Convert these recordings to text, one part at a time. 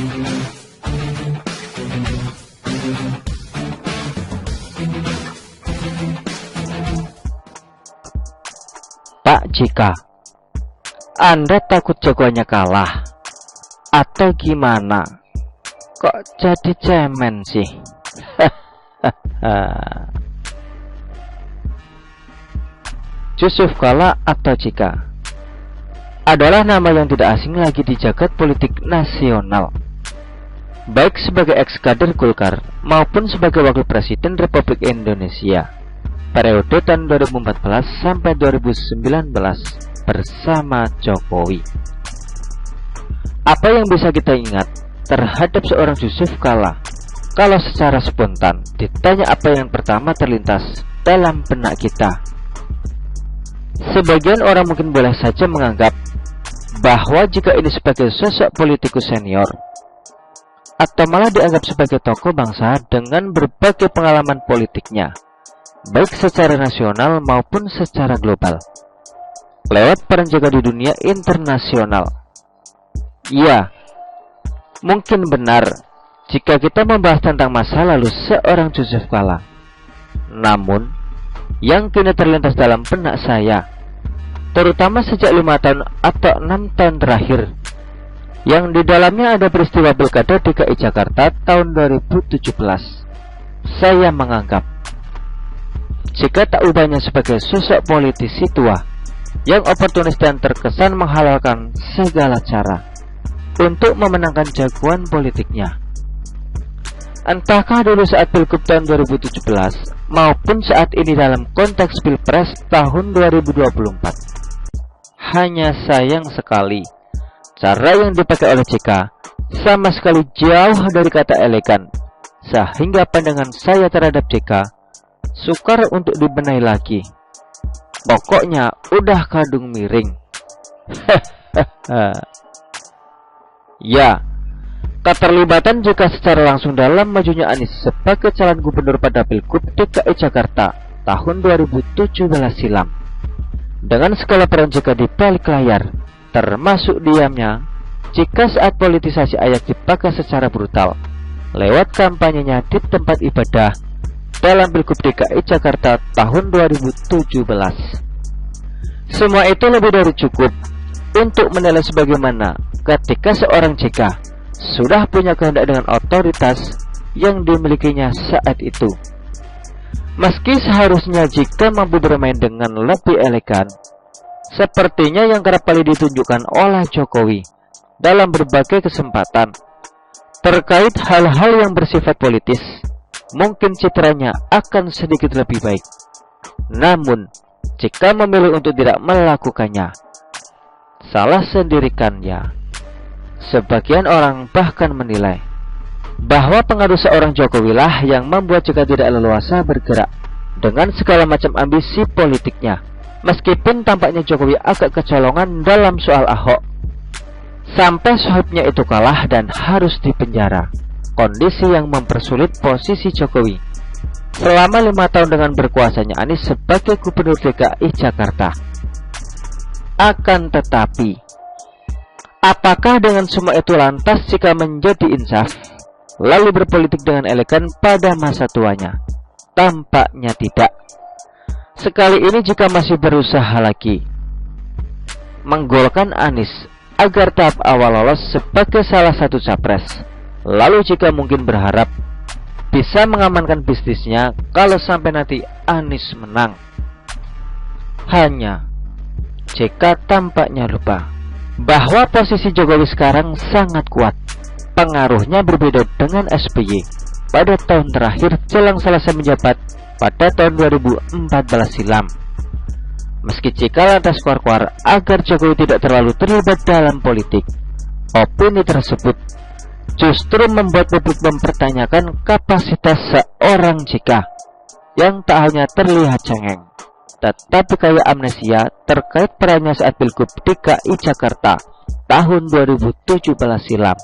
Pak JK, Anda takut jagoannya kalah? Atau gimana? Kok jadi cemen sih? Yusuf Kalla atau JK adalah nama yang tidak asing lagi di jagat politik nasional, baik sebagai ex-kader Golkar maupun sebagai Wakil Presiden Republik Indonesia periode tahun 2014 sampai 2019 bersama Jokowi. Apa yang bisa kita ingat terhadap seorang Yusuf Kalla kalau secara spontan ditanya apa yang pertama terlintas dalam benak kita? Sebagian orang mungkin boleh saja menganggap bahwa jika ini sebagai sosok politikus senior, atau malah dianggap sebagai tokoh bangsa dengan berbagai pengalaman politiknya, baik secara nasional maupun secara global, lewat peran JK di dunia internasional. Ya, mungkin benar jika kita membahas tentang masa lalu seorang Yusuf Kalla. Namun, yang kini terlintas dalam benak saya, terutama sejak 5 tahun atau 6 tahun terakhir, yang di dalamnya ada peristiwa Pilkada DKI Jakarta tahun 2017, saya menganggap jika tak ubahnya sebagai sosok politisi tua yang oportunis dan terkesan menghalalkan segala cara untuk memenangkan jagoan politiknya. Entahkah dulu saat Pilgub tahun 2017 maupun saat ini dalam konteks Pilpres tahun 2024. Hanya sayang sekali, cara yang dipakai oleh JK sama sekali jauh dari kata elegan, sehingga pandangan saya terhadap JK sukar untuk dibenahi lagi. Pokoknya udah kadung miring. Ya, keterlibatan JK secara langsung dalam majunya Anies sebagai calon gubernur pada Pilgub DKI Jakarta tahun 2017 silam, dengan segala peran JK di balik layar, termasuk diamnya jika saat politisasi ayat dipakai secara brutal lewat kampanyenya di tempat ibadah dalam Pilgub DKI Jakarta tahun 2017. Semua itu lebih dari cukup untuk menilai sebagaimana ketika seorang JK sudah punya kehendak dengan otoritas yang dimilikinya saat itu. Meski seharusnya jika mampu bermain dengan lebih elegan, sepertinya yang kerap kali ditunjukkan oleh Jokowi dalam berbagai kesempatan terkait hal-hal yang bersifat politis, mungkin citranya akan sedikit lebih baik. Namun, jika memilih untuk tidak melakukannya, salah sendirikannya. Sebagian orang bahkan menilai bahwa pengaruh seorang Jokowi lah yang membuat JK tidak leluasa bergerak dengan segala macam ambisi politiknya. Meskipun tampaknya Jokowi agak kecolongan dalam soal Ahok, sampai sohibnya itu kalah dan harus dipenjara, kondisi yang mempersulit posisi Jokowi selama 5 tahun dengan berkuasanya Anies sebagai gubernur DKI Jakarta. Akan tetapi, apakah dengan semua itu lantas jika menjadi insaf lalu berpolitik dengan elegan pada masa tuanya? Tampaknya tidak. Sekali ini jika masih berusaha lagi menggolkan Anies agar tahap awal lolos sebagai salah satu capres, lalu jika mungkin berharap bisa mengamankan bisnisnya kalau sampai nanti Anies menang. Hanya JK tampaknya lupa bahwa posisi Jokowi sekarang sangat kuat. Pengaruhnya berbeda dengan SBY pada tahun terakhir jelang selesai menjabat pada tahun 2014 silam. Meski JK lantas kuar-kuar agar Jokowi tidak terlalu terlibat dalam politik, opini tersebut justru membuat publik mempertanyakan kapasitas seorang JK yang tak hanya terlihat cengeng, tetapi kaya amnesia terkait perannya saat Pilgub DKI Jakarta tahun 2017 silam.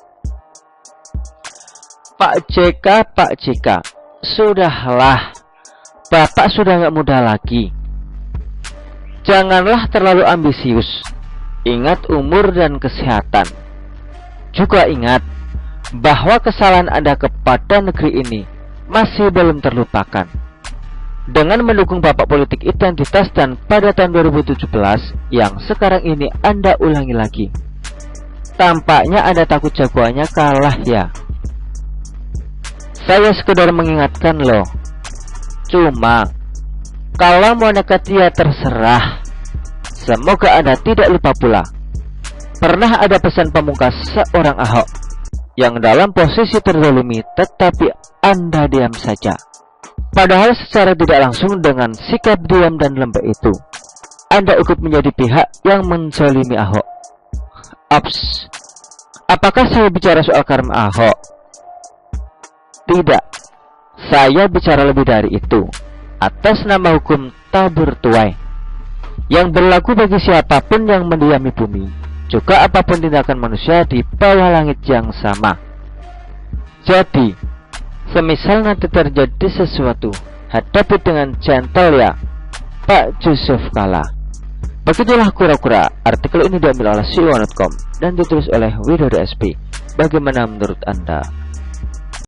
Pak JK, sudahlah, Bapak sudah gak muda lagi. Janganlah terlalu ambisius. Ingat umur dan kesehatan. Juga ingat bahwa kesalahan Anda kepada negeri ini masih belum terlupakan. Dengan mendukung Bapak politik identitas dan pada tahun 2017 yang sekarang ini Anda ulangi lagi. Tampaknya Anda takut jagoannya kalah ya. Saya sekedar mengingatkan loh. Cuma kalau mau nekat ya terserah. Semoga Anda tidak lupa pula, pernah ada pesan pamungkas seorang Ahok yang dalam posisi terzalimi tetapi Anda diam saja. Padahal secara tidak langsung dengan sikap diam dan lembek itu Anda ikut menjadi pihak yang menzalimi Ahok. Ups, apakah saya bicara soal karma Ahok? Tidak, saya bicara lebih dari itu. Atas nama hukum tabur tuai yang berlaku bagi siapapun yang mendiami bumi, juga apapun tindakan manusia di bawah langit yang sama. Jadi, semisal nanti terjadi sesuatu, hadapi dengan gentle ya, Pak Yusuf Kala. Begitulah kura-kura. Artikel ini diambil oleh CEO.com dan ditulis oleh Widodo SP. Bagaimana menurut Anda?